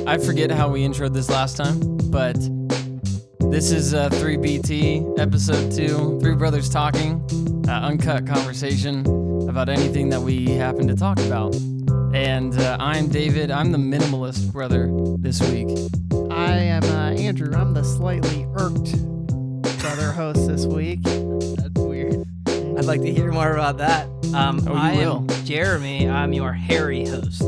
I forget how we introed this last time, but this is 3BT, episode 2, Three Brothers Talking, uncut conversation about anything that we happen to talk about. And I'm David. I'm the minimalist brother this week. I am Andrew. I'm the slightly irked brother host this week. That's weird. I'd like to hear more about that. I am Jeremy. I'm your hairy host.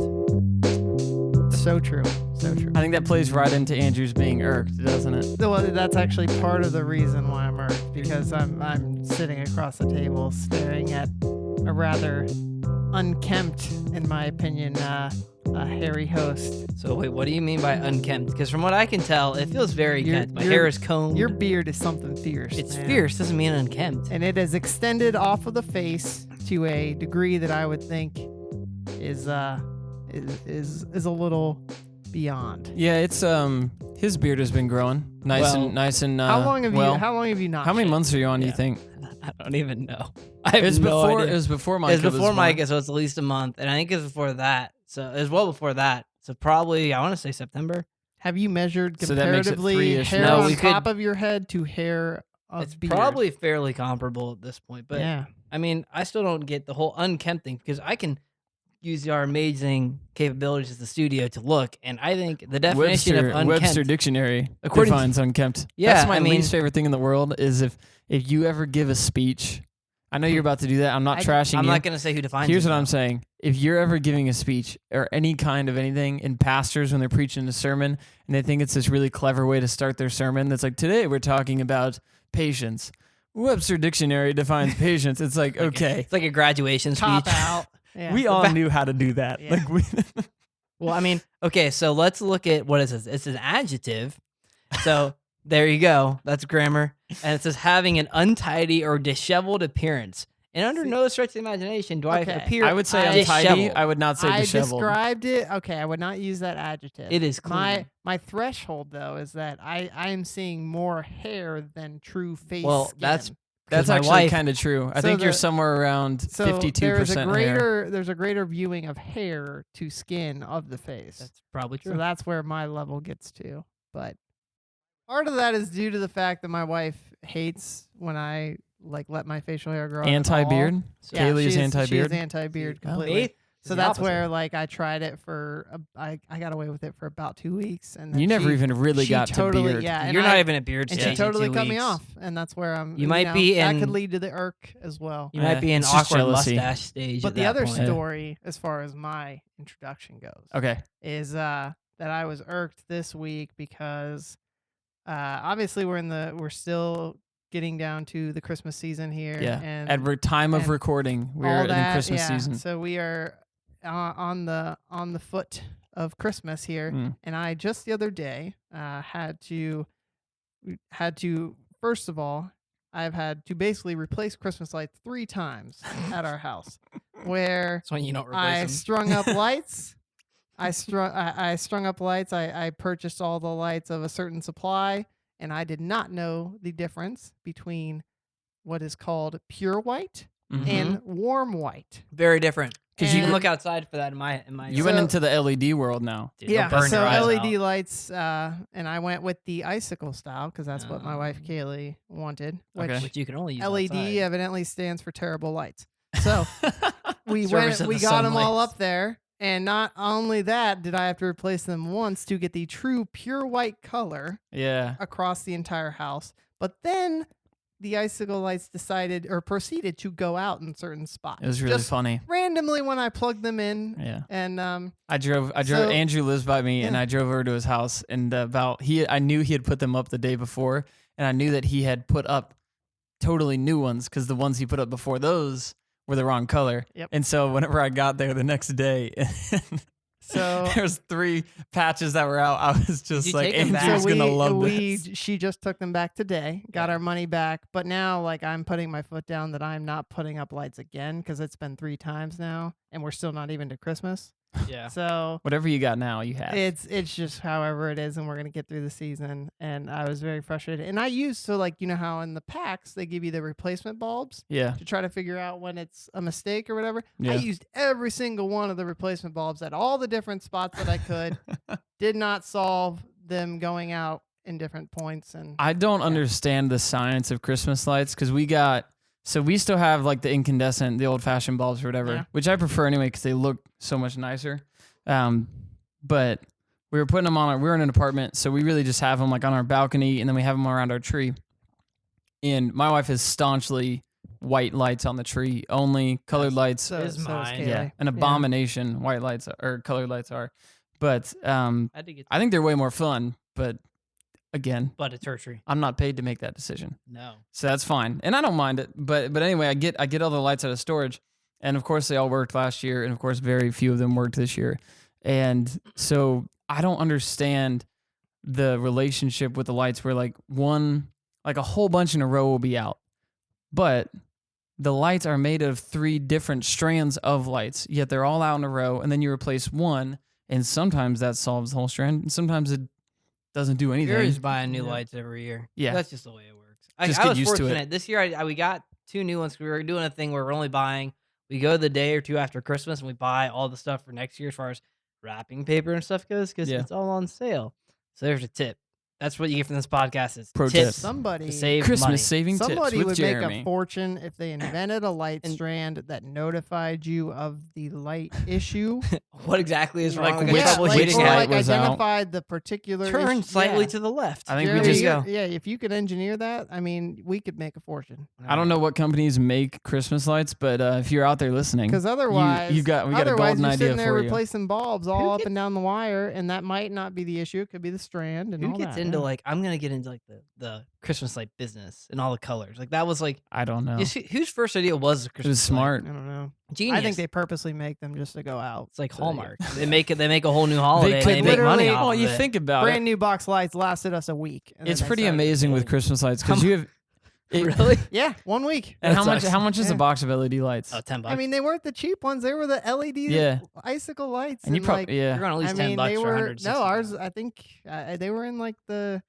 So true. So true. I think that plays right into Andrew's being irked, doesn't it? Well, that's actually part of the reason why I'm irked, because I'm sitting across the table staring at a rather unkempt, in my opinion, a hairy host. So wait, what do you mean by unkempt? Because from what I can tell, it feels very kempt. My hair is combed. Your beard is something fierce. It's man. fierce, doesn't mean unkempt. And it is extended off of the face to a degree that I would think is a little beyond. Yeah, it's his beard has been growing nice and. How long have you not? How many shaved? months are you on? Do you Yeah. think? I don't even know. I have It was no before. idea. It was before Micah. It was before was Micah, born. so it's at least a month, and I think it was before that. So it was well before that. So probably I want to say September. Have you measured So that makes it comparatively three-ish hair now. on We top of your head to hair of It's beard? probably fairly comparable at this point, but yeah. I mean, I still don't get the whole unkempt thing because I can use our amazing capabilities as the studio to look, and I think the definition of unkempt. Webster Dictionary According to- defines unkempt. Yeah, That's my I mean- least favorite thing in the world is if you ever give a speech. I know you're about to do that. I'm not trashing I'm you. not going to say who defines Here's it, what I'm though. saying. If you're ever giving a speech or any kind of anything in pastors when they're preaching a sermon and they think it's this really clever way to start their sermon that's like, today we're talking about patience. Webster Dictionary defines patience. It's like, okay. It's like a graduation speech. Top out. Yeah. We all knew how to do that. Yeah. Like we Well, I mean, okay, so let's look at what is this? It's an adjective. So there you go. That's grammar. And it says having an untidy or disheveled appearance. And under no stretch of the imagination do I Okay. appear I would say untidy. disheveled. I would not say I disheveled. described it. Okay, I would not use that adjective. It is clean. My threshold though is that I am seeing more hair than true face. Well, skin. that's That's my actually wife- kind of true. I So think you're the- somewhere around so 52% hair. there's a greater viewing of hair to skin of the face. That's probably true. So that's where my level gets to. But part of that is due to the fact that my wife hates when I let my facial hair grow out at all. Anti-beard? Yeah, Kaylee is She anti-beard? is anti-beard Oh. completely. Faith is So the that's opposite. where I tried it for I got away with it for about 2 weeks, and then You never she- even really she got totally, to beard. Yeah, and You're I- not even a beard and stage she in totally 2 cut me weeks. off, and that's where I'm. You might be that in- could lead to the irk as well. You might be in it's just awkward jealousy. mustache stage. But at the that other point. story, as far as my introduction goes, Okay. is that I was irked this week because obviously we're still getting down to the Christmas season here. Yeah. and At time of and recording, we're all in the that, Christmas yeah. season. So we are on the foot of Christmas here, Mm. and I just the other day had to first of all, I've had to basically replace Christmas lights 3 times at our house, where That's when you don't I replace them. strung up lights. I strung up lights. I purchased all the lights of a certain supply, and I did not know the difference between what is called pure white Mhm. and warm white. Very different. Because you can And- look outside for that in my. You went into the LED world now. Dude, they'll burn so your eyes LED out. lights, and I went with the icicle style because that's what my wife Oh. Kaylee wanted. Which Okay. Which you can only use LED outside. evidently stands for terrible lights. So we Service of the got them all sunlight. up there, and not only that did I have to replace them once to get the true pure white color Yeah. across the entire house. But then the icicle lights proceeded to go out in certain spots. It was really Just funny. randomly when I plugged them in, Yeah. and I drove. So- Andrew lives by me, and Yeah. I drove over to his house, and I knew he had put them up the day before, and I knew that he had put up totally new ones because the ones he put up before those were the wrong color. Yep. And so whenever I got there the next day, so there's 3 patches that were out. I was just you like, take them back? Andrew's So gonna love this. she just took them back today, got our money back, but now I'm putting my foot down that I'm not putting up lights again because it's been 3 times now, and we're still not even to Christmas. Yeah. So Whatever you got now, you have. it's just however it is, and we're gonna get through the season. And I was very frustrated. And I used to, like, you know how in the packs they give you the replacement bulbs Yeah. to try to figure out when it's a mistake or whatever. Yeah. I used every single one of the replacement bulbs at all the different spots that I could. Did not solve them going out in different points. And I don't understand the science of Christmas lights because we still have like the incandescent, the old fashioned bulbs or whatever, Yeah. which I prefer anyway because they look so much nicer. But we were putting them on we were in an apartment, so we really just have them like on our balcony, and then we have them around our tree. And my wife is staunchly white lights on the tree, only colored lights. so is is mine. Kaylee. Yeah, an abomination. White lights or colored lights are, but I had to get. I think they're way more fun. But again, But it's tertiary. I'm not paid to make that decision. No. So that's fine, and I don't mind it. But anyway, I get all the lights out of storage, and of course they all worked last year, and of course very few of them worked this year, and so I don't understand the relationship with the lights where like a whole bunch in a row will be out, but the lights are made of 3 different strands of lights, yet they're all out in a row, and then you replace one, and sometimes that solves the whole strand, and sometimes it doesn't do anything. You're just buying new Yeah. lights every year. Yeah. That's just the way it works. Just I get was used to it. fortunate. This year, we got 2 new ones. We were doing a thing where we're only buying. We go the day or 2 after Christmas, and we buy all the stuff for next year as far as wrapping paper and stuff goes, because Yeah. it's all on sale. So there's a tip. That's what you get from this podcast is Pro tips tip. Somebody to save Christmas money. saving tips Somebody with would Jeremy. make a fortune if they invented a light And- strand that notified you of the light issue. What exactly is Like wrong? which- yeah, like, which or light like was out. identified the particular Turn issue. slightly Yeah. to the left. I think we Jeremy, just you- yeah, if you could engineer that, I mean, we could make a fortune. I don't know what companies make Christmas lights, but if you're out there listening, Because otherwise, we got a otherwise golden you're idea sitting there for you. replacing bulbs all Who up gets- and down the wire, and that might not be the issue. It could be the strand and Who all gets that. into yeah. like I'm gonna get into like the Christmas light business and all the colors. Like that was like I don't know. you see, whose first idea was the It Christmas was smart. I don't know. light? Genius. I think they purposely make them just to go out. it's like So, yeah. Hallmark. They make a whole new holiday. and could they make money literally- off Oh, of you it. think about Brand it. new box lights lasted us a week. and then It's they pretty started amazing with getting- Christmas lights because you have. Really? Yeah, 1 week. And That sucks. how much is Yeah. a box of LED lights? Oh, $10. I mean, they weren't the cheap ones. They were the LED Yeah. icicle lights. and you like, probably you're yeah. going at least I $10 mean, for they were 160. no ours. I think they were in like the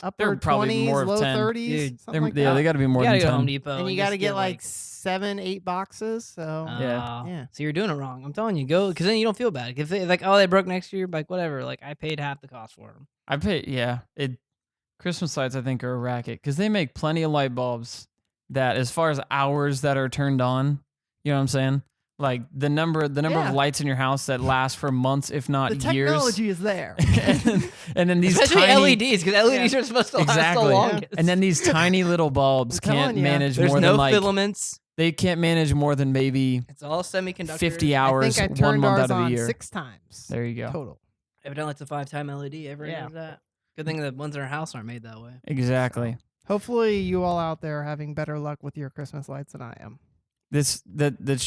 upper They're probably 20s, more of low 10. 30s, Dude, something like yeah, that. they got to be more You gotta than go to Home 10. Depot. and you got got to to get like 7-8 boxes. So Yeah. Yeah. So you're doing it wrong. I'm telling you, go because then you don't feel bad. If they like, oh, they broke next year, like whatever. Like I paid half the cost for them. I pay Christmas lights I think are a racket because they make plenty of light bulbs that as far as hours that are turned on, you know what I'm saying? Like the number Yeah. of lights in your house that last for months, if not the years. technology is there. and then these Especially tiny, LEDs because LEDs are supposed to last the exactly. longest. And then these tiny little bulbs I'm telling can't ya. manage there's more no than like filaments. they can't manage more than maybe It's all semiconductors. 50 I hours think I 1 turned month ours out of the on year. 6 times There you go. total. Evidently, it's a 5-time LED. Everyone Yeah. knows that. Good thing the ones in our house aren't made that way. Exactly. Hopefully, you all out there are having better luck with your Christmas lights than I am. That's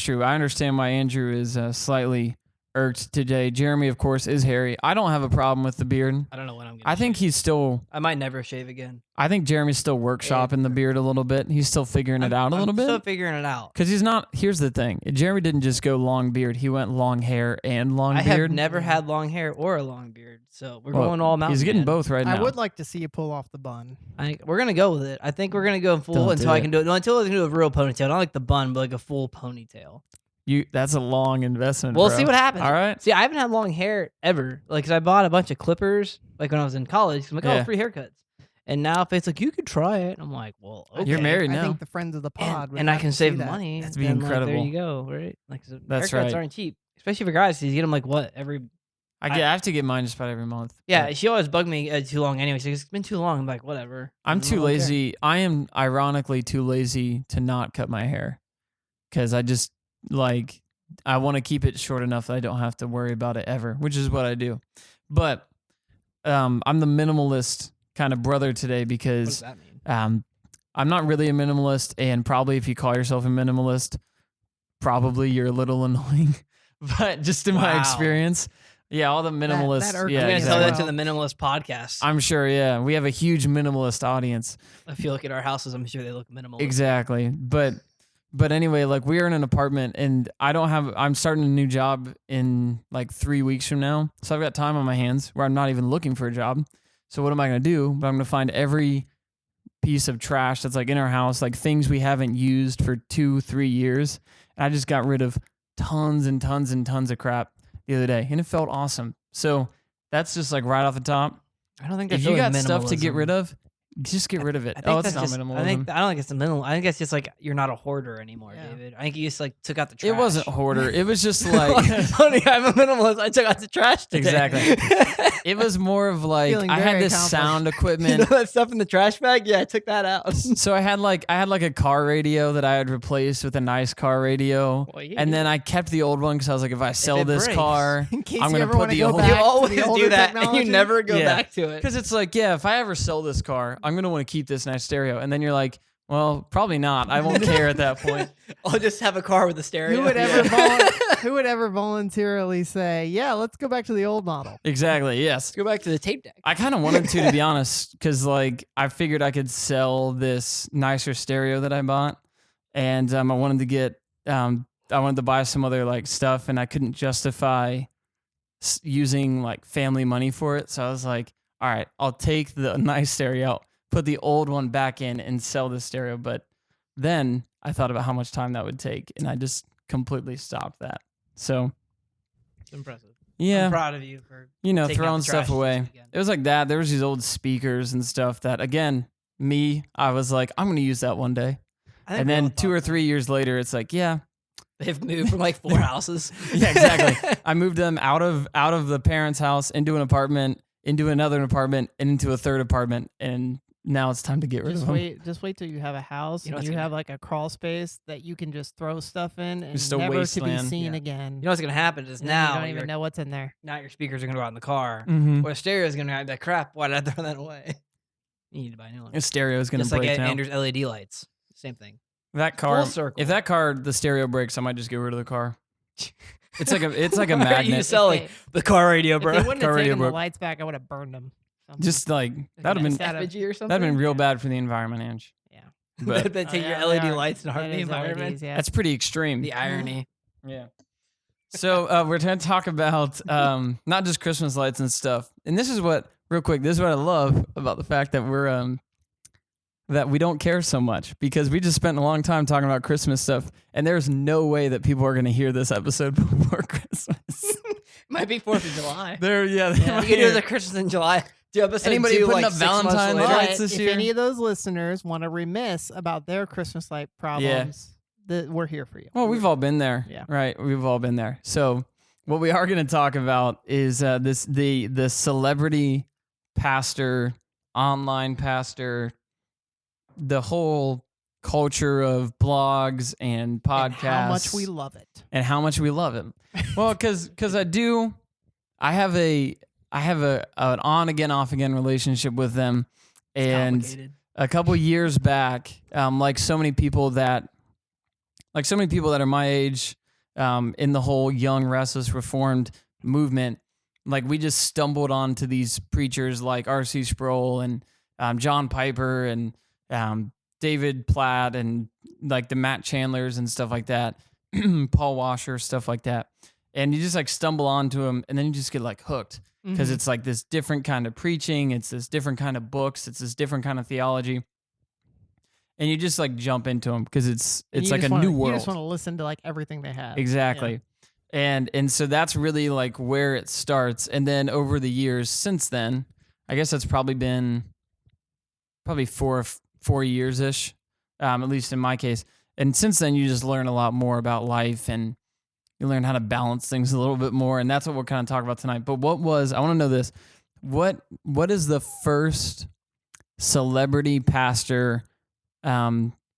true. I understand why Andrew is slightly irked today. Jeremy, of course, is hairy. I don't have a problem with the beard. I don't know when I'm. I think he's still. I might never shave again. I think Jeremy's still workshopping the beard a little bit. He's still figuring it out a little I'm bit. Still figuring it out. Because he's not. Here's the thing. Jeremy didn't just go long beard. He went long hair and long I beard. have never had long hair or a long beard, so we're Well, going all mountain. He's getting man. both right now. I would like to see you pull off the bun. We're gonna go with it. I think we're gonna go full Don't until do I it. can do it. No, until I can do a real ponytail. Not like the bun, but like a full ponytail. That's a long investment. We'll bro. see what happens. All right. See, I haven't had long hair ever. Like, 'cause I bought a bunch of clippers like when I was in college. I'm like, Yeah. oh, free haircuts. And now if it's like you could try it, I'm like, well, okay. You're married I now. think the friends of the pod would and I have can to see save that. money. That'd be then, like, there incredible. you go, right? Like, so That's haircuts right. aren't cheap, especially for guys. You get them like what every. I have to get mine just about every month. Yeah, But she always bugged me too long anyway. She's like, it's been too long. I'm like, whatever. I'm I too don't care. lazy. I am ironically too lazy to not cut my hair because I just like I want to keep it short enough that I don't have to worry about it ever, which is what I do. But I'm the minimalist kind of brother today What does because that mean? I'm not really a minimalist, and probably if you call yourself a minimalist, probably you're a little annoying. But just in my Wow. experience, yeah, all the minimalists. that irked yeah, I'm me gonna as tell exactly. that to the minimalist podcast. I'm sure. Yeah, we have a huge minimalist audience. I feel like at our houses, I'm sure they look minimalist. Exactly. But But anyway, like we are in an apartment and I'm starting a new job in like 3 weeks from now. So I've got time on my hands where I'm not even looking for a job. So what am I going to do? But I'm going to find every piece of trash that's like in our house, like things we haven't used for 2-3 years. And I just got rid of tons and tons and tons of crap the other day and it felt awesome. So that's just like right off the top. I don't think If that's you really got stuff to get minimalism. rid of, just get rid of it. I think Oh, it's that's not just, minimalism. I don't think it's the minimal. I think it's just like you're not a hoarder anymore, Yeah. David. I think you just like took out the trash. It wasn't hoarder. It was just like Funny, I'm a minimalist. I took out the trash today. Exactly. it was more of like Feeling I had very this accomplished. sound You equipment. know that stuff in the trash bag? Yeah, I took that out. So I had like a car radio that I had replaced with a nice car radio. Well, yeah, And then I kept the old one because I was like, if I sell it this breaks. car, In case I'm you gonna ever put want to the go old- back you to always the older do that, and technology. you never go Yeah. back to it. because it's like, yeah, if I ever sell this car, I'm gonna want to keep this nice stereo. And then you're like, well, probably not. I won't care at that point. I'll just have a car with a stereo. Who would ever voluntarily say, "Yeah, let's go back to the old model"? Exactly. Yes. Go back to the tape deck. I kind of wanted to be honest, because like I figured I could sell this nicer stereo that I bought, and I wanted to get, I wanted to buy some other like stuff, and I couldn't justify using like family money for it. So I was like, all right, I'll take the nice stereo out, put the old one back in, and sell the stereo. But then I thought about how much time that would take, and I just completely stopped that. So It's impressive. yeah, I'm proud of you for you know, taking out throwing the trash stuff away. this weekend. It was like that. There was these old speakers and stuff that, again, I was like, I'm going to use that one day. I think And we all then 2 or thought 3 years later, it's like, yeah, that. They've moved from like 4 houses. yeah, exactly. I moved them out of the parents' house into an apartment, into another apartment, and into a third apartment. And now it's time to get rid Just of them. wait till you have a house You know and what's you gonna- have like a crawl space that you can just throw stuff in and Just a never to be wasteland. seen Yeah. again. You know what's gonna happen is And then now you don't even know what's in there. now your speakers are gonna go out in the car, Mm-hmm. or the stereo is gonna be like, crap. Why did I throw that away? You need to buy a new one. The stereo is going to Just like break down. Andrew's LED lights. Same thing. That car, Full circle. if that car, the stereo breaks, I might just get rid of the car. It's like a Why are magnet. you selling If the car radio, If bro? they wouldn't Car have radio taken the broke. lights back, I would have burned them. Just like that'd have been effigy or something. that'd been real bad for the environment, Ange. Yeah. But They take Oh, your yeah, LED they are. lights and harm That the is environment. LEDs, yeah. that's pretty extreme. The irony. Yeah. So we're going to talk about not just Christmas lights and stuff. And this is what, real quick, this is what I love about the fact that we're that we don't care so much, because we just spent a long time talking about Christmas stuff, and there's no way that people are going to hear this episode before Christmas. Might be 4th of July. They're You can do the Christmas in July. Do episode Anybody 2 putting like up 6 months Valentine's later. lights But this if year? any of those listeners want to remiss about their Christmas light problems, we're here for you. Well, we've all been there, Yeah. right? We've all been there. So, what we are going to talk about is the celebrity pastor, online pastor, the whole culture of blogs and podcasts, And how much we love it. and how much we love it. Well, because I have an on again, off again relationship with them, It's and complicated. a couple years back, like so many people that are my age, in the whole young, restless, reformed movement, like we just stumbled onto these preachers like R.C. Sproul and John Piper and David Platt and like the Matt Chandlers and stuff like that, Paul Washer, stuff like that. And you just like stumble onto them, and then you just get like hooked. Because Mhm. it's like this different kind of preaching, it's this different kind of books, it's this different kind of theology, and you just like jump into them because it's And you like a just wanna- new You world. just want to listen to like everything they have. Exactly, and so that's really like where it starts. And then over the years since then, I guess that's probably been 4 years ish, at least in my case. And since then, you just learn a lot more about life, and you learn how to balance things a little bit more. And that's what we're kind of talking about tonight. But I want to know this. What is the first celebrity pastor,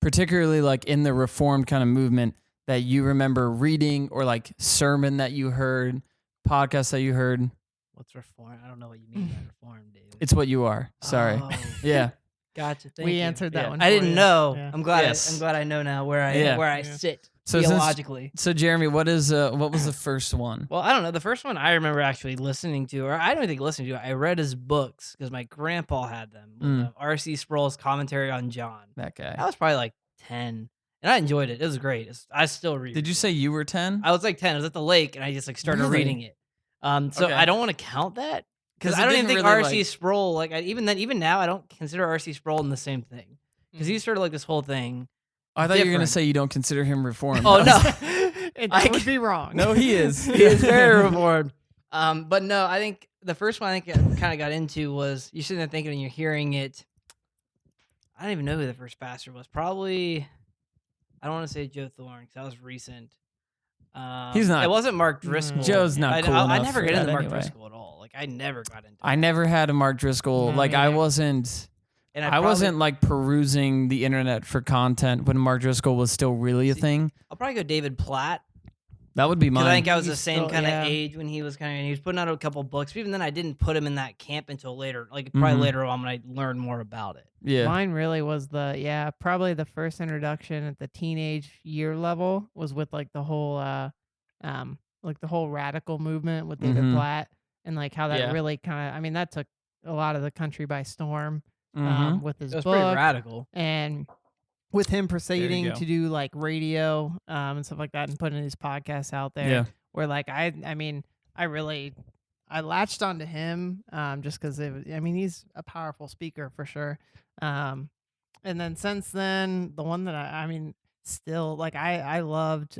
particularly like in the Reformed kind of movement, that you remember reading, or like sermon that you heard, podcast that you heard? What's reform? I don't know what you mean by reform, David. It's what you are. Sorry. Oh, Yeah. gotcha. Thank We you. answered that Yeah. one. I for didn't you. know. Yeah. I'm glad. Yes. I'm glad I know now where I Yeah. where I Yeah. sit So since- theologically. So Jeremy, what was the first one? Well, I don't know. The first one I remember actually listening to, or I don't think listening to. I read his books because my grandpa had them. Mm. R.C. Sproul's commentary on John. That guy. I was probably like 10, and I enjoyed it. It was great. I still read. Did you say you were 10? I was like 10. I was at the lake, and I just like started Really? reading it. So Okay. I don't want to count that because 'Cause it I don't even didn't think really, R.C. like- Sproul like even now I don't consider R.C. Sproul in the same thing because he started like this whole thing. I thought you were going to different. say you don't consider him reformed. Oh I was no, like, And I that would c- be wrong. No, he is. he is very reformed. But no, I think the first one I think I kind of got into was you're sitting there thinking and you're hearing it. I don't even know who the first pastor was. Probably, I don't want to say Joe Thorne because that was recent. He's not- It wasn't Mark Driscoll. Joe's not cool I enough never for get into that Mark anyway. Driscoll at all. Like I never got into. I it. never had a Mark Driscoll. No, Like me I neither. wasn't. And I wasn't like perusing the internet for content when Mark Driscoll was still really a See, thing. I'll probably go David Platt That would be because mine. I think I was the He's same still- kind of yeah. age when he was he was putting out a couple books. But even then, I didn't put him in that camp until later. Like probably Mhm. later on when I learned more about it. yeah. Mine really was probably the first introduction at the teenage year level was with like the whole like the whole radical movement with David Mhm. Platt and like how that Yeah. really I mean that took a lot of the country by storm Mhm. with his It was pretty book radical. and with him proceeding go. to do like radio and stuff like that and putting his podcasts out there Yeah. where like I mean I latched onto him just because I mean he's a powerful speaker for sure and then since then the one that I mean still like I loved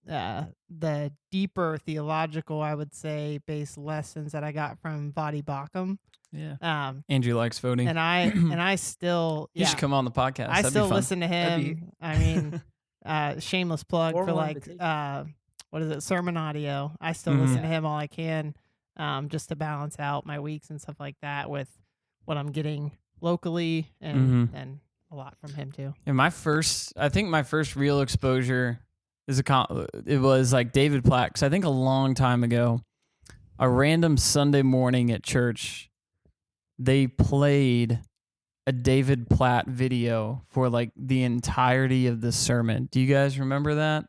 the deeper theological I would say based lessons that I got from Vadi Bakum Yeah. Andrew likes voting. and I still You yeah should come on the podcast. I That'd still be fun. listen to That'd him. be- I mean, shameless plug for Formal like invitation. what is it, sermon audio. I still Mhm. listen to him all I can, just to balance out my weeks and stuff like that with what I'm getting locally and Mhm. and a lot from him too. And I think my first real exposure it was like David Platt. 'Cause I think a long time ago, a random Sunday morning at church, they played a David Platt video for like the entirety of the sermon. Do you guys remember that?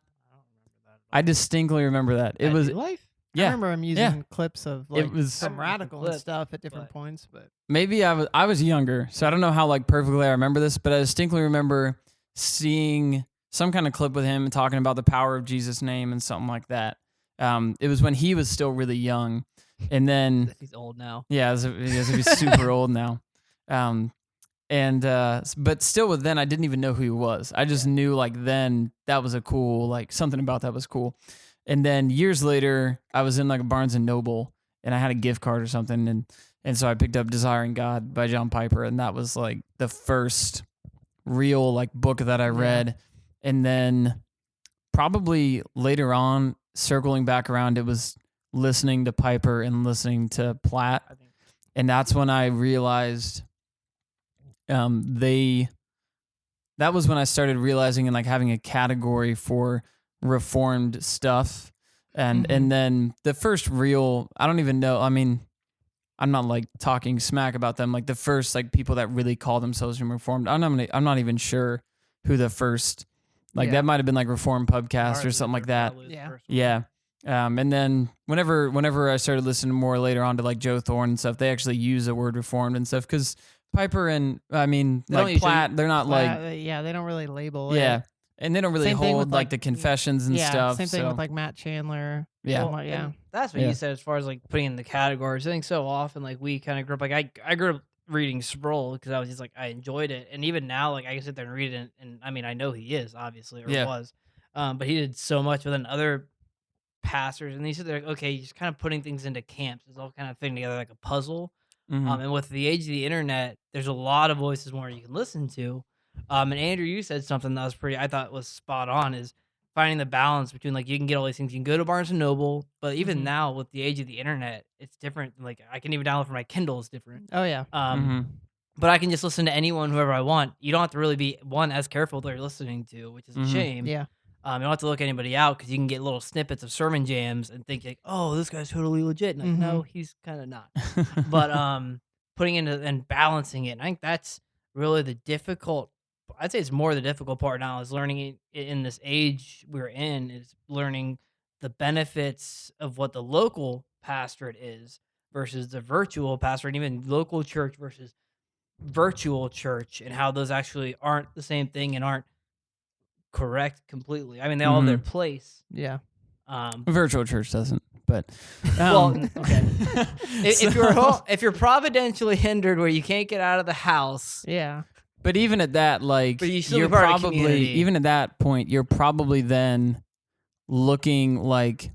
I distinctly remember that. It was life. I yeah. remember him using clips of like was- some I remember some radical and clips, stuff at different but- points, but Maybe I was younger, so I don't know how like perfectly I remember this, but I distinctly remember seeing some kind of clip with him talking about the power of Jesus' name and something like that. It was when he was still really young, and then He's old now. yeah, he's super old now. But still, with then I didn't even know who he was. I just knew like then that was a cool like something about that was cool. And then years later, I was in like a Barnes and Noble, and I had a gift card or something, and so I picked up Desiring God by John Piper, and that was like the first real like book that I read. And then probably later on, circling back around, it was listening to Piper and listening to Platt, I think and that's when I realized that was when I started realizing and like having a category for reformed stuff. And then the first real, I don't even know, I mean, I'm not like talking smack about them, like the first like people that really call themselves reformed. I'm not even sure who the first, like Yeah. that might have been like Reformed Pubcast or Martin something like Luther that. probably was the Yeah. first one. Yeah. And then whenever I started listening more later on to like Joe Thorne and stuff, they actually use the word reformed and stuff, because Piper and I mean They don't like usually- Platt, they're not like yeah, they don't really label yeah, it. and they don't really Same thing hold with, like like, the confessions and Yeah, stuff. same thing so, with like Matt Chandler. Yeah. Well, yeah. And that's what Yeah. you said as far as like putting in the categories. I think so often like we kind of grew up like I grew up reading Sproul because I was just like I enjoyed it, and even now like I can sit there and read it, and I mean I know he is obviously or Yeah. was, but he did so much with other pastors, and he said like okay, he's kind of putting things into camps. It's all kind of fitting together like a puzzle. mhm. And with the age of the internet, there's a lot of voices more you can listen to. And Andrew, you said something that was I thought was spot on, is finding the balance between like you can get all these things. You can go to Barnes and Noble, but even Mhm. now with the age of the internet, it's different. Like I can even download from my Kindle is different. Oh yeah. Mhm. But I can just listen to anyone, whoever I want. You don't have to really be as careful with what you're listening to, which is a Mhm. shame. Yeah. You don't have to look anybody out because you can get little snippets of sermon jams and think like, oh, this guy's totally legit. And like, no, he's kind of not. But putting into and balancing it, and I think that's really the difficult. I'd say it's more the difficult part now is learning it in this age we're in, is learning the benefits of what the local pastorate is versus the virtual pastorate, and even local church versus virtual church, and how those actually aren't the same thing and aren't correct completely. I mean, they all have their place. Yeah. Virtual church doesn't, but Well, okay. So- If you're providentially hindered where you can't get out of the house, Yeah. But even at that, like, But you still you're be part of probably, community. even at that point, you're probably then looking like,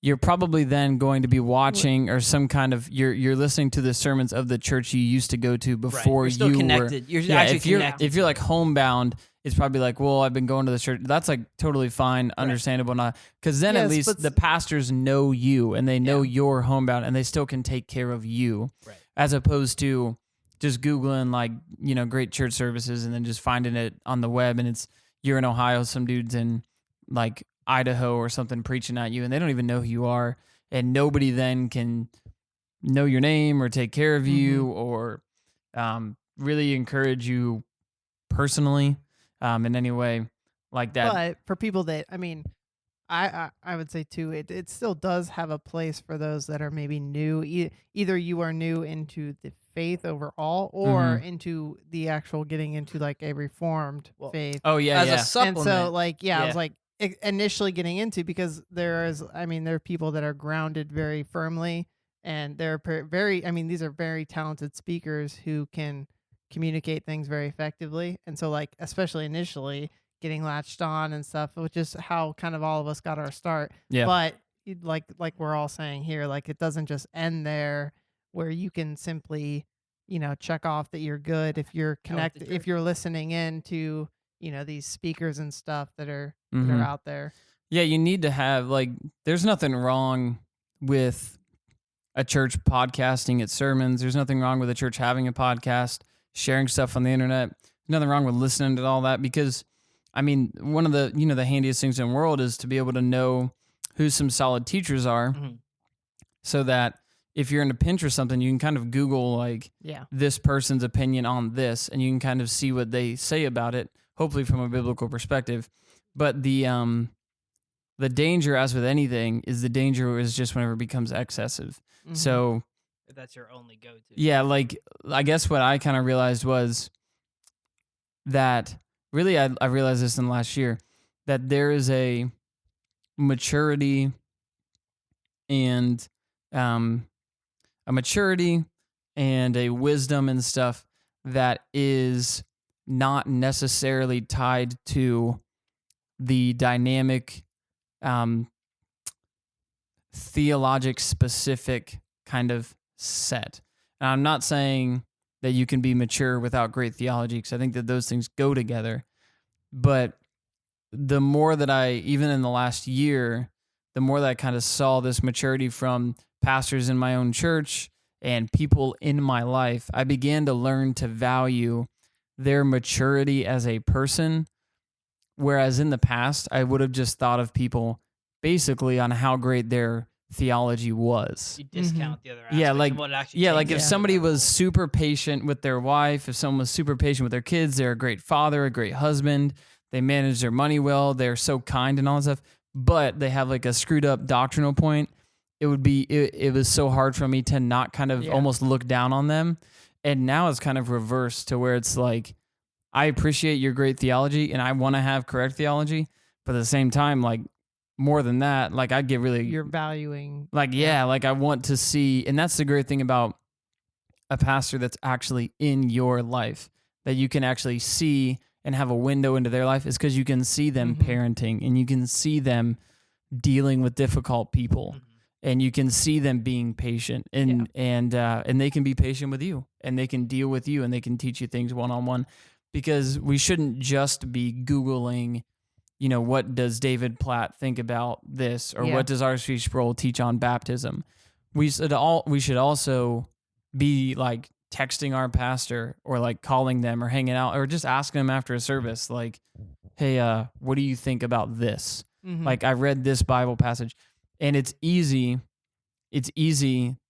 you're probably then going to be watching or some kind of, you're listening to the sermons of the church you used to go to before you're still you were. connected. You're Yeah, actually if you're connected. if you're like homebound, it's probably like, well, I've been going to the church. That's like totally fine, understandable, not because then at Yes, least but the pastors know you and they know you're homebound and they still can take care of you, Right. as opposed to just Googling like, great church services and then just finding it on the web and it's you're in Ohio, some dude's in like Idaho or something preaching at you and they don't even know who you are and nobody then can know your name or take care of you or really encourage you personally in any way like that. But for people that, I mean, I would say too, it still does have a place for those that are maybe new. Either you are new into the faith overall, or into the actual getting into like a reformed faith. Oh yeah, As yeah. a supplement. And so, like, I Yeah. was like initially getting into because there are people that are grounded very firmly, and they're very. I mean, these are very talented speakers who can communicate things very effectively, and so like especially initially getting latched on and stuff, which is how kind of all of us got our start. Yeah. But like we're all saying here, like it doesn't just end there, where you can simply check off that you're good if you're connected, if you're listening in to these speakers and stuff that are out there. Yeah, you need to have like there's nothing wrong with a church podcasting its sermons. There's nothing wrong with a church having a podcast, sharing stuff on the internet. There's nothing wrong with listening to all that because I mean, one of the the handiest things in the world is to be able to know who some solid teachers are so that if you're in a pinch or something, you can kind of Google like this person's opinion on this and you can kind of see what they say about it, hopefully from a biblical perspective. But the danger, as with anything, is the danger is just whenever it becomes excessive. So If that's your only go-to. yeah, like I guess what I kind of realized was that really I realized this in the last year that there is a maturity and a wisdom and stuff that is not necessarily tied to the dynamic theologic specific kind of set. And I'm not saying that you can be mature without great theology because I think that those things go together. But the more that even in the last year, the more that I kind of saw this maturity from pastors in my own church and people in my life, I began to learn to value their maturity as a person. Whereas in the past, I would have just thought of people basically on how great their theology was. You discount the other aspects Yeah, like of what it actually like takes. if somebody was super patient with their wife, if someone was super patient with their kids, they're a great father, a great husband, they manage their money well, they're so kind and all that stuff, but they have like a screwed up doctrinal point, it was so hard for me to not kind of almost look down on them. And now it's kind of reversed to where it's like, I appreciate your great theology and I want to have correct theology, but at the same time, like more than that, like I get really You're valuing like, like I want to see, and that's the great thing about a pastor that's actually in your life, that you can actually see and have a window into their life is because you can see them parenting and you can see them dealing with difficult people and you can see them being patient and they can be patient with you and they can deal with you and they can teach you things one-on-one, because we shouldn't just be Googling, what does David Platt think about this, or what does R.C. Sproul teach on baptism? We should also be like texting our pastor or like calling them or hanging out or just asking them after a service, like, hey, what do you think about this? Like, I read this Bible passage, and it's easy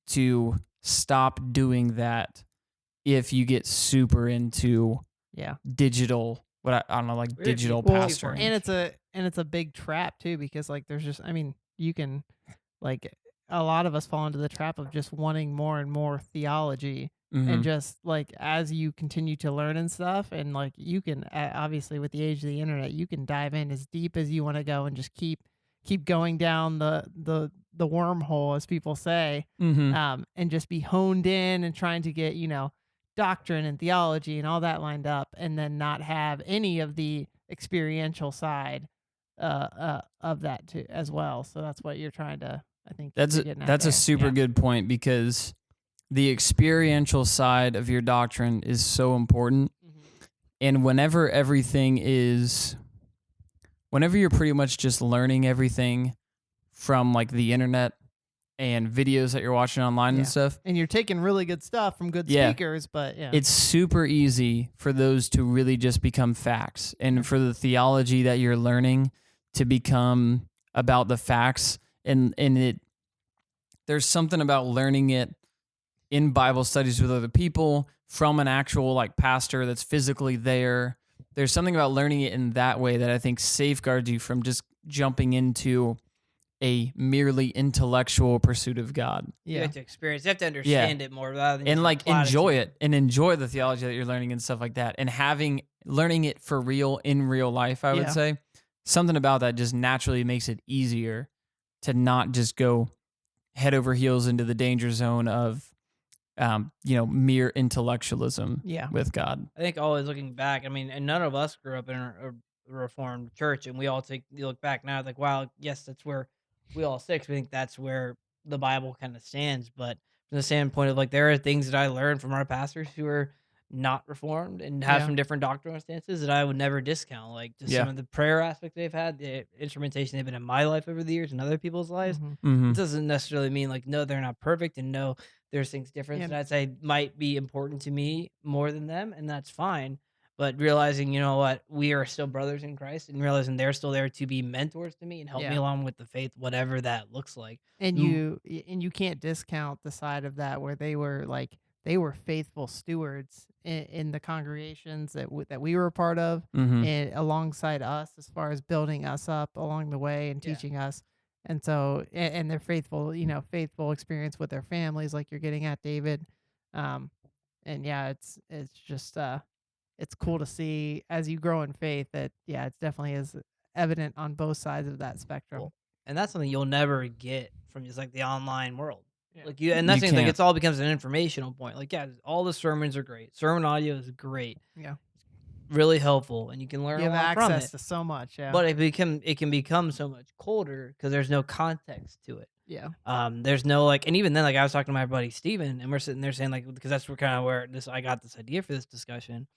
to stop doing that if you get super into digital, I don't know, like digital pastoring. And it's a big trap too, because like there's just, I mean, you can, like, a lot of us fall into the trap of just wanting more and more theology and Mhm. just like as you continue to learn and stuff, and like you can obviously with the age of the internet, you can dive in as deep as you want to go and just keep going down the wormhole, as people say, Mhm. and just be honed in and trying to get doctrine and theology and all that lined up, and then not have any of the experiential side of that too as well. So that's what you're trying to, I think That's you're a, getting at that's a there. super Yeah. good point because the experiential side of your doctrine is so important. And whenever you're pretty much just learning everything from like the internet and videos that you're watching online Yeah. and stuff, And you're taking really good stuff from good Yeah. speakers, but yeah. it's super easy for those to really just become facts and for the theology that you're learning to become about the facts. And there's something about learning it in Bible studies with other people from an actual like pastor that's physically there. There's something about learning it in that way that I think safeguards you from just jumping into a merely intellectual pursuit of God. You yeah. have to experience. You have to understand it more rather than And just like platitude. enjoy it and enjoy the theology that you're learning and stuff like that. And learning it for real in real life, I would Yeah. say. Something about that just naturally makes it easier to not just go head over heels into the danger zone of mere intellectualism Yeah. with God. I think always looking back, I mean, and none of us grew up in a Reformed church, and we all you look back now, like, wow, yes, that's where we all six. We think that's where the Bible kind of stands. But from the standpoint of like, there are things that I learned from our pastors who are not Reformed and have Yeah. some different doctrinal stances that I would never discount. Like just some Yeah. of the prayer aspects they've had, the instrumentation they've been in my life over the years and other people's lives. Mhm. Mm-hmm. It doesn't necessarily mean like no, they're not perfect, and no, there's things different Yeah. that I'd say might be important to me more than them, and that's fine. But realizing, you know what, we are still brothers in Christ, and realizing they're still there to be mentors to me and help me Yeah. along with the faith, whatever that looks like. And Mm. you can't discount the side of that where they were faithful stewards in the congregations that we were a part of, Mm-hmm. and alongside us as far as building us up along the way and Yeah. teaching us. And so and their faithful experience with their families, like you're getting at, David. And yeah, it's just it's cool to see as you grow in faith that it's definitely is evident on both sides of that spectrum. Well, and that's something you'll never get from just like the online world. Yeah. Like and that's You the thing, like can't. it's all becomes an informational point. Like, yeah, all the sermons are great. Sermon audio is great. Yeah. Really helpful, and you can learn You a have lot from access it. to so much. Yeah. But it can become so much colder because there's no context to it. yeah. There's no like, and even then, like I was talking to my buddy Steven, and we're sitting there saying like, because that's kind of where I got this idea for this discussion,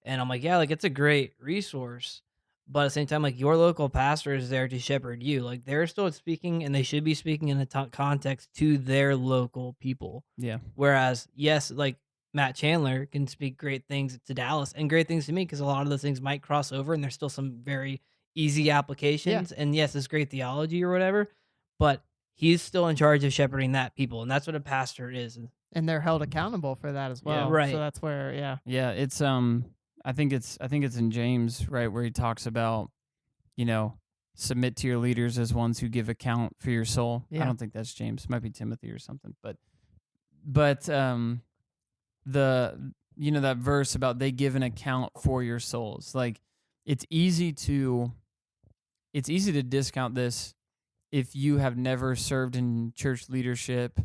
and I'm like, yeah, like it's a great resource, but at the same time, like your local pastor is there to shepherd you. Like they're still speaking, and they should be speaking in a context to their local people. Yeah. Whereas, yes, like Matt Chandler can speak great things to Dallas and great things to me because a lot of those things might cross over, and there's still some very easy applications. And yes, it's great theology or whatever, but he's still in charge of shepherding that people, and that's what a pastor is. And they're held accountable for that as Yeah. well. Right. So that's where Yeah, it's I think it's in James, right, where he talks about, submit to your leaders as ones who give account for your soul. I Yeah. don't think that's James. It might be Timothy or something. But that verse about they give an account for your souls. Like it's easy to discount this if you have never served in church leadership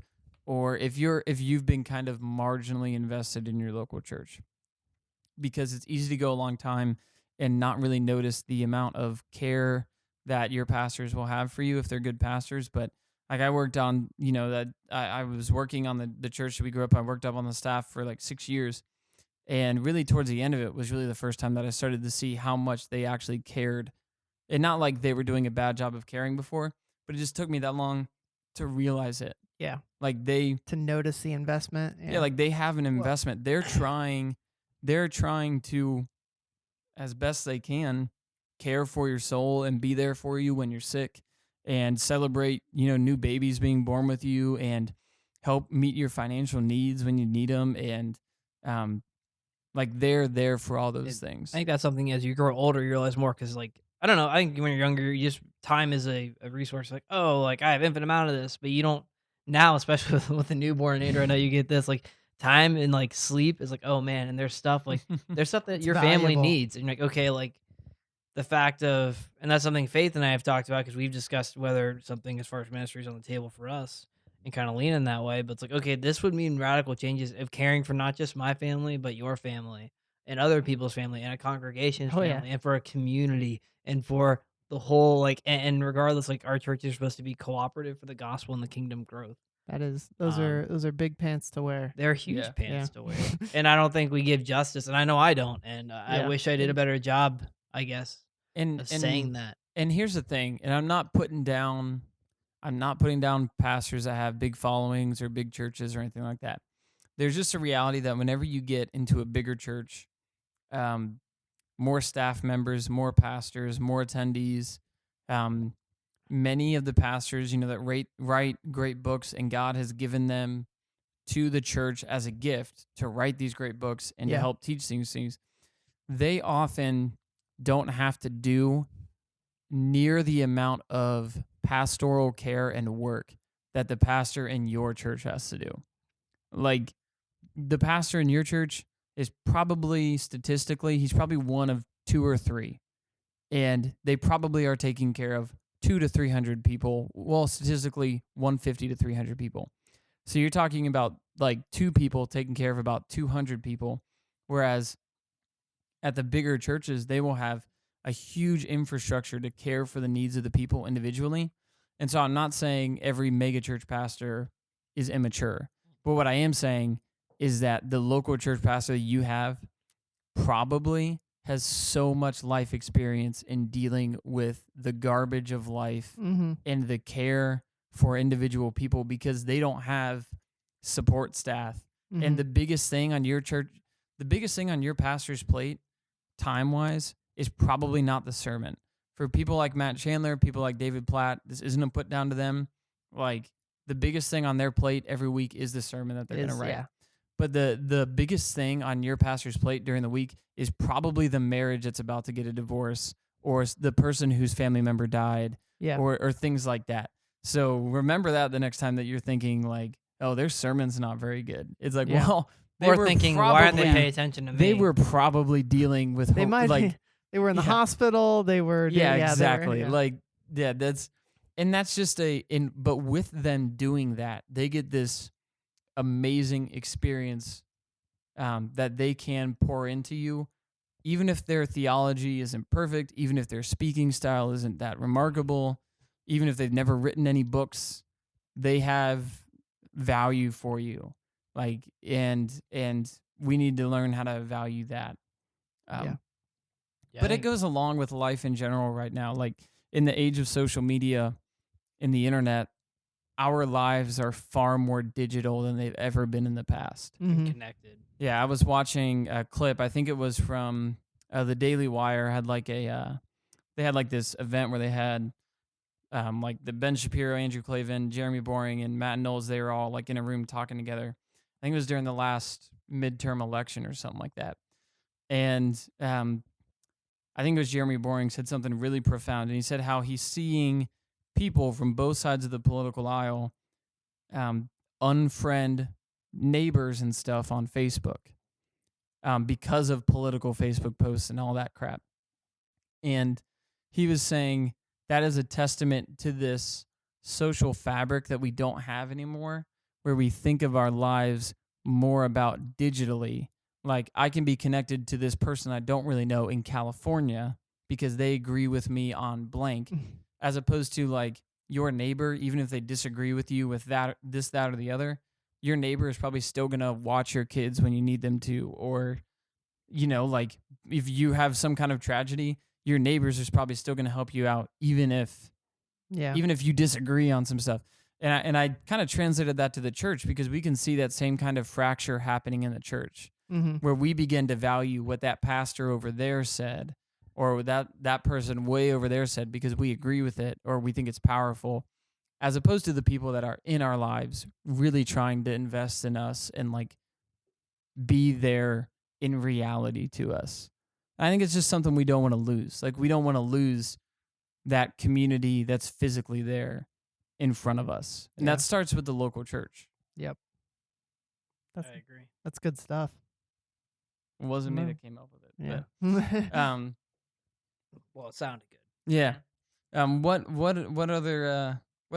or if you've been kind of marginally invested in your local church. Because it's easy to go a long time and not really notice the amount of care that your pastors will have for you if they're good pastors. But like I worked on, I was working on the church that we grew up. I worked up on the staff for like 6 years. And really towards the end of it was really the first time that I started to see how much they actually cared. And not like they were doing a bad job of caring before, but it just took me that long to realize it. Yeah. Like to notice the investment. yeah, like they have an investment. They're trying to, as best they can, care for your soul and be there for you when you're sick and celebrate, new babies being born with you and help meet your financial needs when you need them. And, like they're there for all those things. I think that's something as you grow older, you realize more because, like, I don't know. I think when you're younger, time is a resource. Like, oh, like I have infinite amount of this, but you don't now, especially with the newborn age. I know you get this. Like, time and like sleep is like, oh man, and there's stuff that It's your family valuable. needs, and you're like, okay, like the fact of, and that's something Faith and I have talked about because we've discussed whether something as far as ministry is on the table for us and kind of lean in that way. But it's like, okay, this would mean radical changes of caring for not just my family, but your family and other people's family and a congregation's Oh, yeah. family and for a community and for the whole, like, and regardless, like our church is supposed to be cooperative for the gospel and the kingdom growth. Those are big pants to wear. They're huge Yeah. pants Yeah. to wear. And I don't think we give justice, and I know I don't. And I Yeah. wish I did a better job, I guess, And of saying that. And here's the thing, and I'm not putting down pastors that have big followings or big churches or anything like that. There's just a reality that whenever you get into a bigger church, more staff members, more pastors, more attendees, many of the pastors, that write great books, and God has given them to the church as a gift to write these great books and to Yeah. help teach these things. They often don't have to do near the amount of pastoral care and work that the pastor in your church has to do. Like, the pastor in your church is probably, statistically, he's probably one of 2 or 3. And they probably are taking care of 200 to 300 people. Well, statistically, 150 to 300 people. So you're talking about like 2 people taking care of about 200 people. Whereas at the bigger churches, they will have a huge infrastructure to care for the needs of the people individually. And so I'm not saying every megachurch pastor is immature, but what I am saying is that the local church pastor that you have probably has so much life experience in dealing with the garbage of life Mm-hmm. and the care for individual people because they don't have support staff. Mm-hmm. And the biggest thing on your church, the biggest thing on your pastor's plate, time-wise, is probably not the sermon. For people like Matt Chandler, people like David Platt, this isn't a put down to them. Like, the biggest thing on their plate every week is the sermon that they're going to write. Yeah. But the biggest thing on your pastor's plate during the week is probably the marriage that's about to get a divorce, or the person whose family member died, Yeah. or things like that. So remember that the next time that you're thinking like, oh, their sermon's not very good. It's like, Yeah. well, they Or were thinking, why aren't they probably- paying attention to me? They were probably dealing with They might like they were in the yeah. hospital. They were yeah, they were- exactly. yeah. Like, yeah, that's just but with them doing that, they get this amazing experience that they can pour into you, even if their theology isn't perfect, even if their speaking style isn't that remarkable, even if they've never written any books, they have value for you. Like, and we need to learn how to value that. Yeah. Yeah, But it goes along with life in general right now. Like, in the age of social media and the internet, our lives are far more digital than they've ever been in the past. Mhm. connected. Yeah, I was watching a clip. I think it was from the Daily Wire. Had like they had like this event where they had like the Ben Shapiro, Andrew Klavan, Jeremy Boring, and Matt Knowles. They were all like in a room talking together. I think it was during the last midterm election or something like that. And I think it was Jeremy Boring said something really profound, and he said how he's seeing people from both sides of the political aisle unfriend neighbors and stuff on Facebook because of political Facebook posts and all that crap. And he was saying that is a testament to this social fabric that we don't have anymore, where we think of our lives more about digitally. Like, I can be connected to this person I don't really know in California because they agree with me on blank, as opposed to like your neighbor, even if they disagree with you with that, or the other, your neighbor is probably still going to watch your kids when you need them to. Or, like if you have some kind of tragedy, your neighbors is probably still going to help you out, even if you disagree on some stuff. And I kind of translated that to the church because we can see that same kind of fracture happening in the church, where we begin to value what that pastor over there said, or that person way over there said, because we agree with it or we think it's powerful, as opposed to the people that are in our lives really trying to invest in us and like be there in reality to us. I think it's just something we don't want to lose. Like, we don't want to lose that community that's physically there in front of us. And Yeah. that starts with the local church. Yep. That's I agree. that's good stuff. It wasn't me No. that came up with it. Yeah. But, Well, it sounded good. yeah. What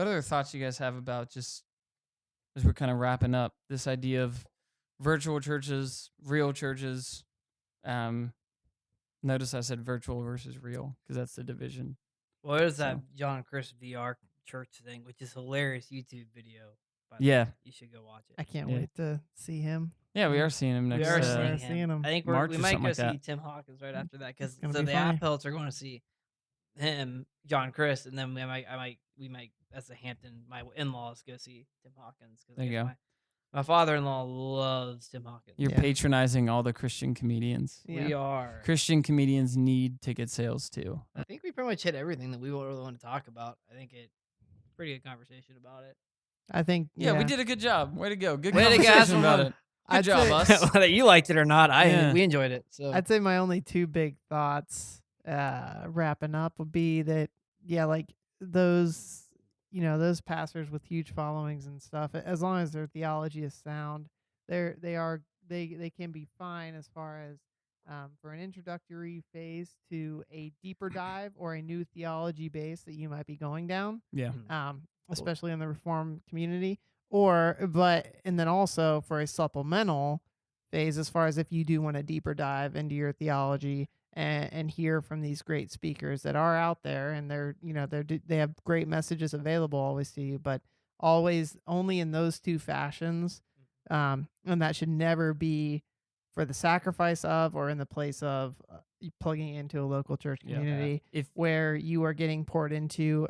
other thoughts you guys have about, just as we're kind of wrapping up, this idea of virtual churches, real churches? Notice I said virtual versus real because that's the division. Well, there's that So- John and Chris VR church thing, which is hilarious YouTube video. By the way. Yeah. You should go watch it. I can't Yeah. wait to see him. Yeah, we are seeing him We next. are Yeah. seeing seeing him. him. I think March we or might something go like see that. Tim Hawkins right after that because gonna so be the funny. Appels are going to see him, John Chris, and then we might as the Hampton, my in-laws go see Tim Hawkins. 'Cause I There you guess go. My father-in-law loves Tim Hawkins. You're Yeah. patronizing all the Christian comedians. We are. Christian comedians need ticket sales too. I think we pretty much hit everything that we really want to talk about. I think pretty good conversation about it. I think. Yeah, we did a good job. Way to go. Good Way to go. conversation about it. Good I'd job, say- us. Whether you liked it or not, Yeah. we enjoyed it. So I'd say my only two big thoughts wrapping up would be that, yeah, like those, those pastors with huge followings and stuff, as long as their theology is sound, they can be fine as far as for an introductory phase to a deeper dive or a new theology base that you might be going down, Yeah. especially in the Reformed community, and then also for a supplemental phase as far as if you do want a deeper dive into your theology and hear from these great speakers that are out there, and they have great messages available always to you, but always only in those two fashions, and that should never be for the sacrifice of or in the place of plugging into a local church Yeah. community If where you are getting poured into,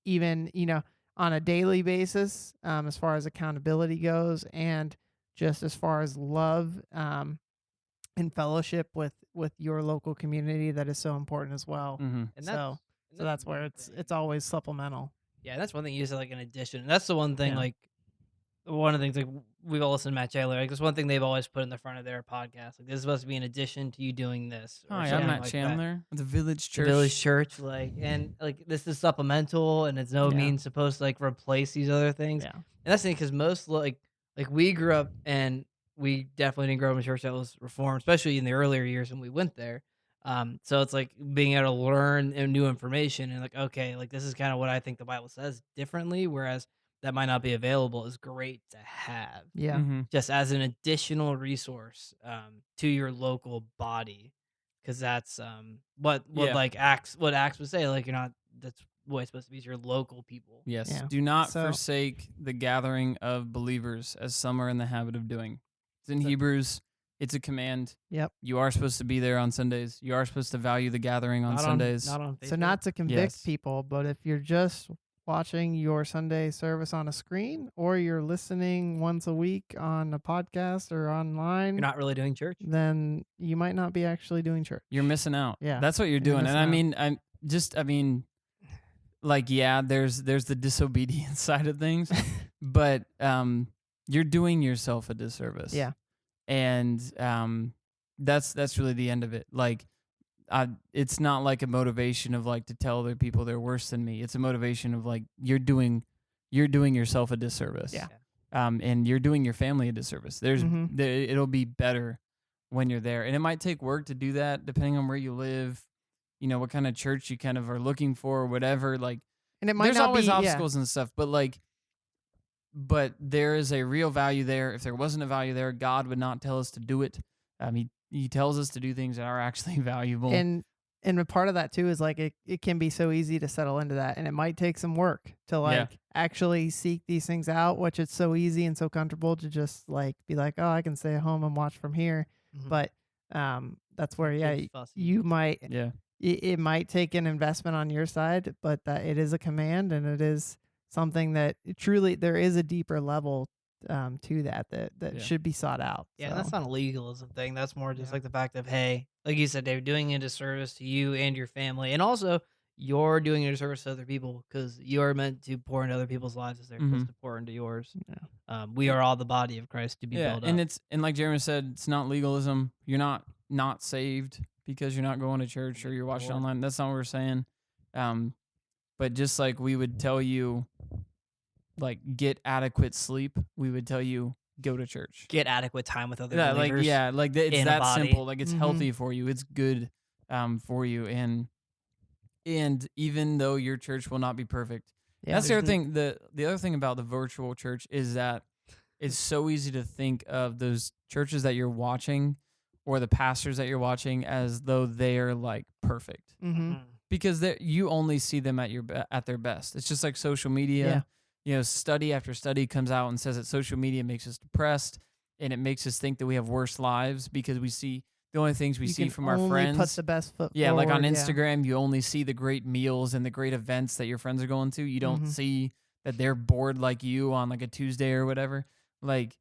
even on a daily basis, as far as accountability goes, and just as far as love and fellowship with your local community, that is so important as well. mhm. and So that's where one it's thing. it's always supplemental. Yeah, that's one thing you said, like an addition. And that's the one thing, Yeah. like one of the things like we've all listened to Matt Chandler. Like that's one thing they've always put in the front of their podcast. Like this is supposed to be an addition to you doing this. or Hi, I'm something Matt like that. Chandler with the Village The Church. Village Church, and this is supplemental, and it's no Yeah. means supposed to like replace these other things. Yeah. And that's the thing because most like we grew up and we definitely didn't grow up in a church that was Reformed, especially in the earlier years when we went there. So it's like being able to learn new information and like, okay, like this is kind of what I think the Bible says differently, whereas that might not be available is great to have Yeah. Mhm. just as an additional resource to your local body, because that's what Yeah. like Acts would say, like you're not, that's what it's supposed to be, is your local people. Yes. Yeah. Do not So- forsake the gathering of believers, as some are in the habit of doing. It's in So- Hebrews. It's a command. Yep. You are supposed to be there on Sundays. You are supposed to value the gathering on Not Sundays. not on Facebook. So not to convict Yes. people, but if you're just watching your Sunday service on a screen, or you're listening once a week on a podcast or online, you're not really doing church. then you might not be actually doing church. You're missing out. Yeah. That's what you're doing. And missing I out. mean, like, yeah, there's the disobedience side of things, but you're doing yourself a disservice. Yeah. And that's really the end of it. Like, it's not like a motivation of like to tell other people they're worse than me. It's a motivation of like you're doing yourself a disservice. Yeah. And you're doing your family a disservice. Mhm. It'll be better when you're there, and it might take work to do that, depending on where you live. You know what kind of church you kind of are looking for, or whatever. Like, And it might there's not always be, yeah. obstacles and stuff, but there is a real value there. If there wasn't a value there, God would not tell us to do it. He tells us to do things that are actually valuable. And a part of that too is like it can be so easy to settle into that, and it might take some work to like actually seek these things out, which it's so easy and so comfortable to just like be like, oh, I can stay at home and watch from here. Mhm. But that's where Kids fussy. you might yeah, it might take an investment on your side, but that it is a command, and it is something that truly there is a deeper level to that Yeah. should be sought out. Yeah, So, that's not a legalism thing. That's more just Yeah. like the fact of, hey, like you said, Dave, doing a disservice to you and your family. And also, you're doing a disservice to other people because you are meant to pour into other people's lives as they're supposed to pour into yours. Yeah. We are all the body of Christ to be built up. and like Jeremy said, it's not legalism. You're not saved because you're not going to church or you're watching Lord. online. That's not what we're saying. But just like we would tell you, like, get adequate sleep, we would tell you go to church. Get adequate time with other Yeah, believers. it's in a that body. simple. Like it's Mhm. healthy for you. It's good for you. And even though your church will not be perfect, Yeah. that's the other There's thing. The other thing about the virtual church is that it's so easy to think of those churches that you're watching or the pastors that you're watching as though they are like perfect, Mm-hmm. because you only see them at their best. It's just like social media. Yeah. You know, study after study comes out and says that social media makes us depressed and it makes us think that we have worse lives because we see the only things we You see can from our only friends. put the best foot Yeah, like on forward, yeah. Instagram, you only see the great meals and the great events that your friends are going to. You don't Mhm. see that they're bored like you on like a Tuesday or whatever. Like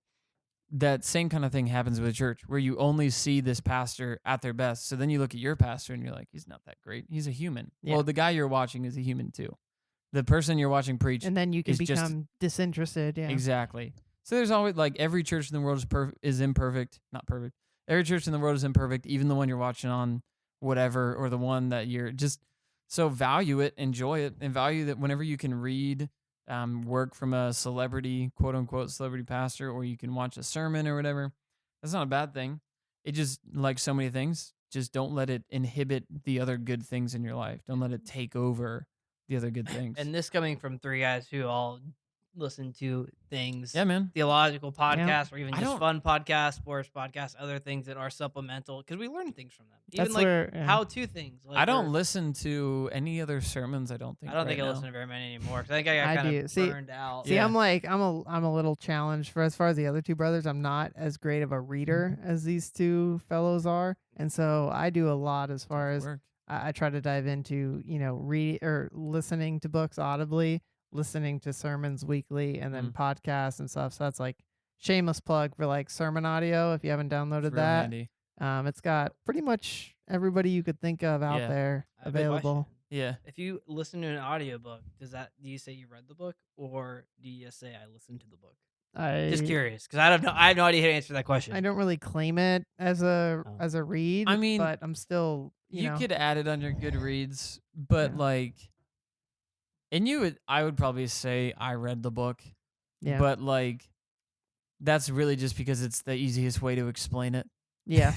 that same kind of thing happens with a church where you only see this pastor at their best. So then you look at your pastor and you're like, he's not that great. He's a human. Yeah. Well, the guy you're watching is a human too. The person you're watching preach. And then you can is just- become disinterested. Yeah. Exactly. So there's always like every church in the world is imperfect, not perfect. Every church in the world is imperfect, even the one you're watching on whatever, or the one that you're just, so value it, enjoy it, and value that whenever you can read work from a celebrity, quote unquote celebrity pastor, or you can watch a sermon or whatever. That's not a bad thing. It just, like so many things, just don't let it inhibit the other good things in your life. Don't let it take over the other good things. And this coming from three guys who all listen to things, yeah, man. theological podcasts, or even I just don't- fun podcasts, sports podcasts, other things that are supplemental, because we learn things from them. Even That's like where yeah. how-to things. Like I don't we're- listen to any other sermons. I don't think. I don't think right I now. listen to very many anymore. 'Cause I think I got I kind do. of See- burned out. See, Yeah. I'm a little challenged for as far as the other two brothers. I'm not as great of a reader as these two fellows are, and so I do a lot as far as Work. I try to dive into, read or listening to books audibly, listening to sermons weekly, and then podcasts and stuff. So that's like shameless plug for like sermon audio. If you haven't downloaded It's real that, handy. it's got pretty much everybody you could think of out Yeah. there I have a question. available. Yeah. If you listen to an audiobook, do you say you read the book, or do you just say I listened to the book? Just curious, because I don't know. I have no idea how to answer that question. I don't really claim it as a Oh. as a read. I mean, but I'm still You know, could add it on your Goodreads, but Yeah. like, I would probably say I read the book, yeah, but like, that's really just because it's the easiest way to explain it. yeah,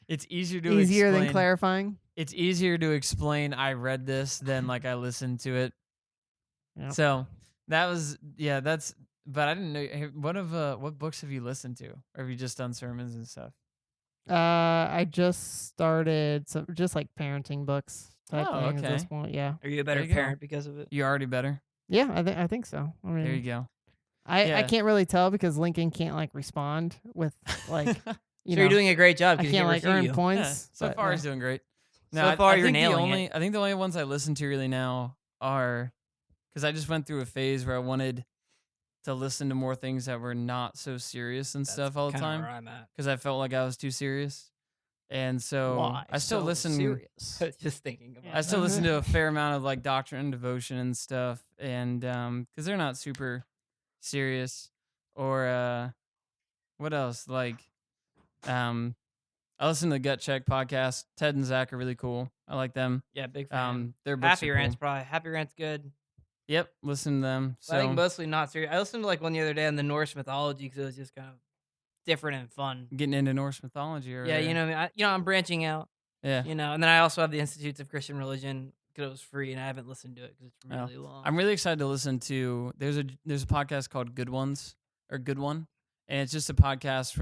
It's easier to easier explain. than clarifying. It's easier to explain I read this than like I listened to it. Yep. So that's. But I didn't know. What books have you listened to? Or have you just done sermons and stuff? I just started some just like parenting books type Oh, thing at this okay. point. Yeah, Are you a better There you go. parent because of it? You're already better. yeah, I think so. I mean, There you go. I Yeah. can't really tell because Lincoln can't like respond with like you know You're doing a great job. I 'cause he can't like refute earn you. points. Yeah, so but, far yeah. he's doing great. So far, you're think nailing it. I think the only ones I listen to really now are, because I just went through a phase where I wanted to listen to more things that were not so serious and That's stuff all the kinda time, Where I'm at. because I felt like I was too serious. And so Why I still so listen. serious? Just thinking about. Yeah. I still listen to a fair amount of like doctrine and devotion and stuff, and because they're not super serious. Or what else? Like, I listen to the Gut Check podcast. Ted and Zach are really cool. I like them. Yeah, big fan. Their books Happy are Rant's cool. probably Happy Rant's good. Yep, listen to them. But I think So mostly not serious. I listened to like one the other day on the Norse mythology because it was just kind of different and fun. getting into Norse mythology. Or Yeah, you know, I'm branching out. Yeah, You know, and then I also have the Institutes of Christian Religion because it was free, and I haven't listened to it because it's Oh. really long. I'm really excited to listen to. There's a podcast called Good Ones or Good One, and it's just a podcast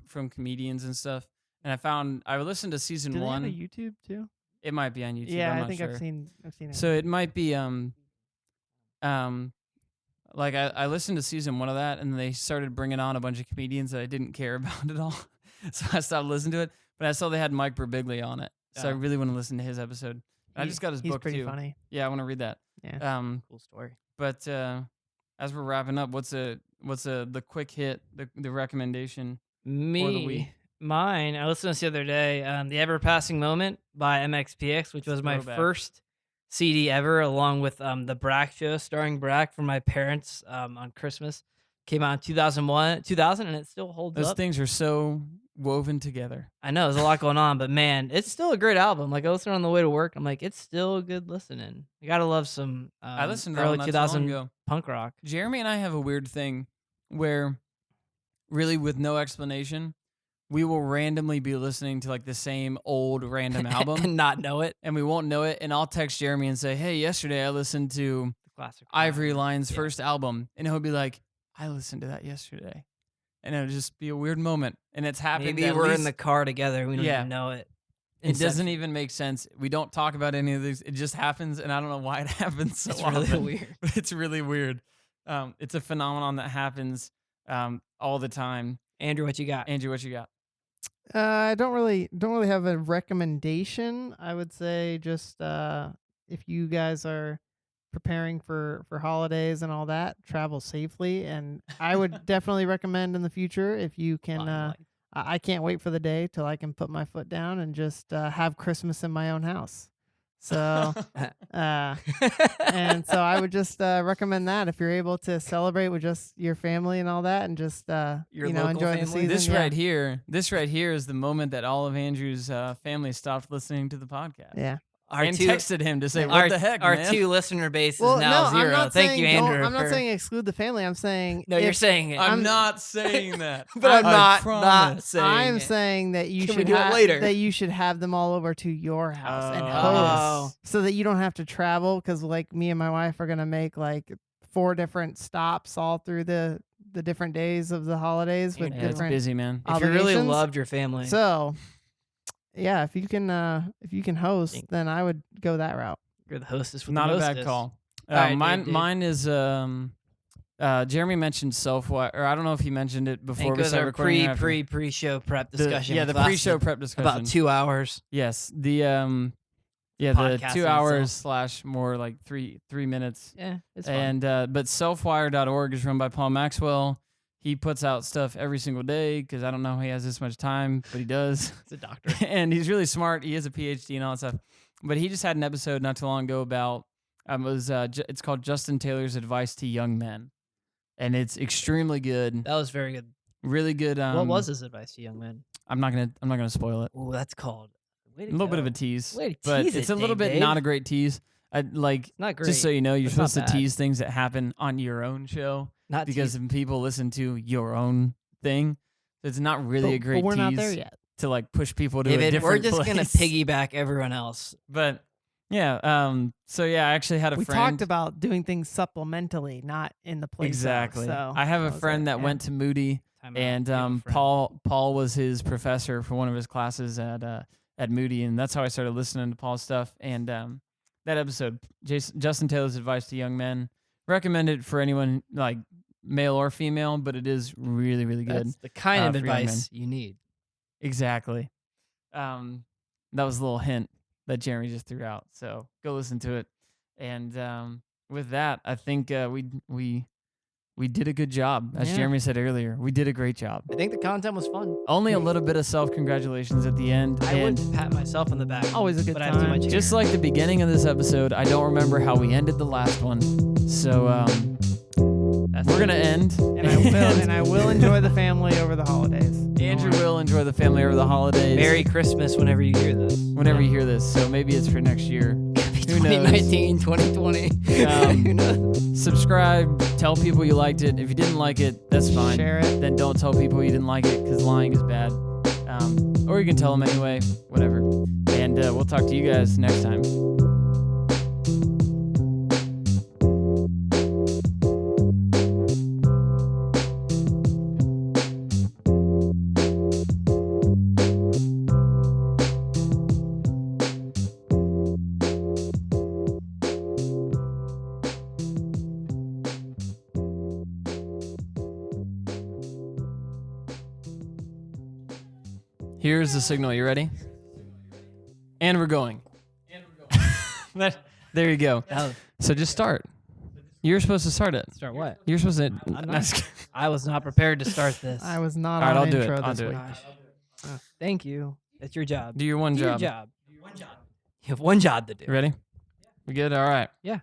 from comedians and stuff. And I listened to season Do they have one. a YouTube too? It might be on YouTube. Yeah, I'm I not think sure. I've seen it. So it might be like I listened to season one of that, and they started bringing on a bunch of comedians that I didn't care about at all. So I stopped listening to it. But I saw they had Mike Birbiglia on it, so I Oh. really want to listen to his episode. I just got his he's book pretty too. funny. Yeah, I want to read that. Yeah. Cool story. But as we're wrapping up, what's the quick hit, the recommendation? week. Mine. I listened to this the other day. The Ever Passing Moment by MXPX, which was my Throwback. first CD ever, along with the Brack Show starring Brack from my parents on Christmas. Came out in 2000, and it still holds Those up. things are so woven together. I know there's a lot going on, but man, it's still a great album. Like I listened on the way to work. I'm like, it's still good listening. You gotta love some I listened to that early one not too long 2000 ago. punk rock. Jeremy and I have a weird thing where really with no explanation, we will randomly be listening to like the same old random album and not know it. and we won't know it. And I'll text Jeremy and say, hey, yesterday I listened to Classic. Ivory Line's Yeah. first album. And he'll be like, I listened to that yesterday. And it'll just be a weird moment. And it's happened. Maybe at we're in least- the car together. We don't Yeah. even know it. It doesn't even make sense. We don't talk about any of these. It just happens. And I don't know why it happens so It's really often. weird. But it's really weird. It's a phenomenon that happens all the time. Andrew, what you got? Andrew, what you got? I don't really have a recommendation. I would say just if you guys are preparing for holidays and all that, travel safely. And I would definitely recommend in the future if you can. I can't wait for the day till I can put my foot down and just have Christmas in my own house. So, and so I would just recommend that if you're able to celebrate with just your family and all that, and just Your local enjoy the family? season. This yeah. right here is the moment that all of Andrew's family stopped listening to the podcast. Yeah. And texted him to say, "What the heck, Our man?" 2 listener base Well, is now no, 0. I'm not Thank saying you, don't- Andrew. I'm not for- saying exclude the family. I'm saying No, you're if- saying it. I'm not saying that. but I'm I not promise. saying I'm it. saying that you Can we should do it have later? that you should have them all over to your house and Oh. host, so that you don't have to travel. Because like me and my wife are gonna make like 4 different stops all through the different days of the holidays with Yeah, Yeah, it's different. busy, man. If you really obligations. loved your family. So, yeah, if you can host, Think- then I would go that route. You're the hostess with Not the a bad mostest. call. All right, mine, Dave. mine is Jeremy mentioned Selfwire, or I don't know if he mentioned it I before think we it was started our recording. or after. pre-show prep The- discussion. yeah, which the pre-show lasted prep discussion. about 2 hours. Yes, the the podcast 2 in hours itself. / more like 3 minutes. Yeah, it's fun. And but selfwire.org is run by Paul Maxwell. He puts out stuff every single day because I don't know how he has this much time, but he does. It's a doctor. And he's really smart. He has a PhD and all that stuff. But he just had an episode not too long ago about it's called Justin Taylor's Advice to Young Men, and it's extremely good. That was very good. Really good. What was his advice to young men? I'm not gonna spoil it. Oh, that's called A little bit of a tease, Way to but tease it's it, a little bit Dave. not a great tease. Like Not great. just so you know, you're It's not supposed to bad. tease things that happen on your own show not because tease. people listen to your own thing. So it's not really a great but we're tease not there yet. to like push people to a David, different we're just place. gonna piggyback everyone else. But yeah, so yeah, I actually had a We friend. talked about doing things supplementally, not in the place. of, Exactly. so I have a was friend like, that yeah. went to Moody, Time out. and We have a friend. Paul was his professor for one of his classes at Moody, and that's how I started listening to Paul's stuff. And that episode, Justin Taylor's Advice to Young Men, recommended for anyone like male or female, but it is really really good. That's the kind of for young advice you need. Exactly. That was a little hint that Jeremy just threw out. So go listen to it. And with that, I think we did a good job. As Yeah. Jeremy said earlier, we did a great job. I think the content was fun. Only a little bit of self-congratulations at the end. I and would pat myself on the back. Always a good but I have too time. much hair. just like the beginning of this episode, I don't remember how we ended the last one. So That's we're going to end. and I will enjoy the family over the holidays. Andrew will enjoy the family over the holidays. Merry Christmas whenever you hear this. Whenever you hear this. So maybe it's for next year. Who knows? 2019, 2020. Who knows? Subscribe, tell people you liked it. If you didn't like it, that's fine. Share it. Then don't tell people you didn't like it because lying is bad. Or you can tell them anyway, whatever. And we'll talk to you guys next time. Here's the signal. You ready? And we're going. There you go. That was- So just start. You're supposed to start it. Start what? You're supposed to. not. I was not prepared to start this. I was not All right, on I'll do it. intro I'll this do it. week. Gosh. Thank you. That's your job. Do your one Do your job. job. You have one job to do. You ready? We good? All right. Yeah.